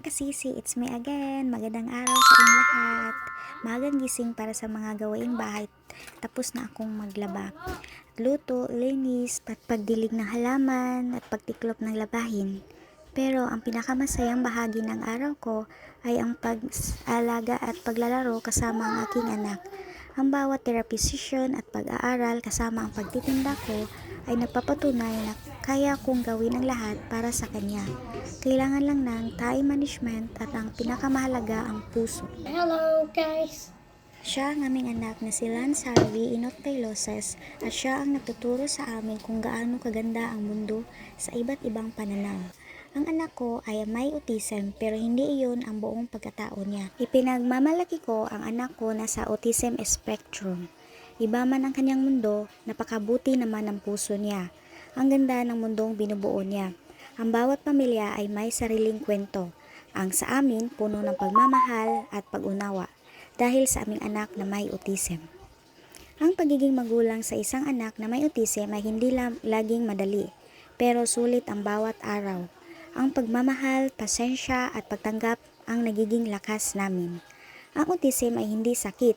mga kasisi, it's me again. Magandang araw sa inyong lahat. Magang gising para sa mga gawaing bahay. Tapos na akong maglaba. Luto, linis, pagdilig ng halaman, at pagtiklop ng labahin. Pero ang pinakamasayang bahagi ng araw ko ay ang pag-alaga at paglalaro kasama ang aking anak. Ang bawat therapy session at pag-aaral kasama ang pagtitinda ko ay nagpapatunay na kaya kong gawin ang lahat para sa kanya. Kailangan lang ng time management at ang pinakamahalaga ang puso. Hello guys! Siya ang aming anak na si Lance Harvey Inot Pailoses at siya ang nagtuturo sa amin kung gaano kaganda ang mundo sa iba't ibang pananaw. Ang anak ko ay may autism pero hindi iyon ang buong pagkatao niya. Ipinagmamalaki ko ang anak ko na sa autism spectrum. Iba man ang kanyang mundo, napakabuti naman ang puso niya. Ang ganda ng mundong binubuo niya. Ang bawat pamilya ay may sariling kwento. Ang sa amin, puno ng pagmamahal at pag-unawa dahil sa aming anak na may autism. Ang pagiging magulang sa isang anak na may autism ay hindi laging madali, pero sulit ang bawat araw. Ang pagmamahal, pasensya at pagtanggap ang nagiging lakas namin. Ang autism ay hindi sakit.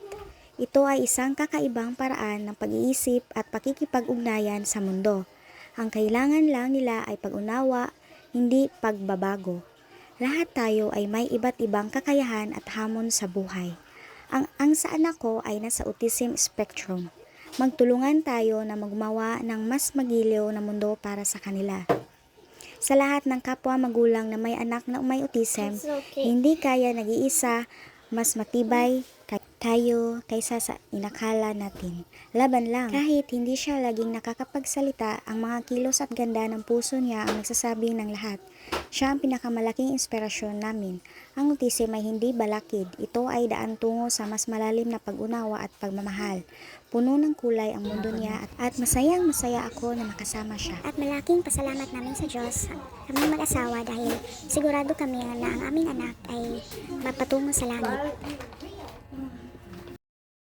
Ito ay isang kakaibang paraan ng pag-iisip at pakikipag-ugnayan sa mundo. Ang kailangan lang nila ay pag-unawa, hindi pagbabago. Lahat tayo ay may iba't ibang kakayahan at hamon sa buhay. Ang sa anak ko ay nasa autism spectrum. Magtulungan tayo na magmawa ng mas magiliw na mundo para sa kanila. Sa lahat ng kapwa magulang na may anak na may autism, hindi kaya nag-iisa, mas matibay tayo kaysa sa inakala natin. Laban lang. Kahit hindi siya laging nakakapagsalita, ang mga kilos at ganda ng puso niya ang nagsasabing ng lahat. Siya ang pinakamalaking inspirasyon namin. Ang autism ay hindi balakid. Ito ay daan tungo sa mas malalim na pag-unawa at pagmamahal. Puno ng kulay ang mundo niya at masayang masaya ako na nakasama siya. At malaking pasalamat namin sa Diyos, kami mag-asawa dahil sigurado kami na ang aming anak ay mapatungo sa langit.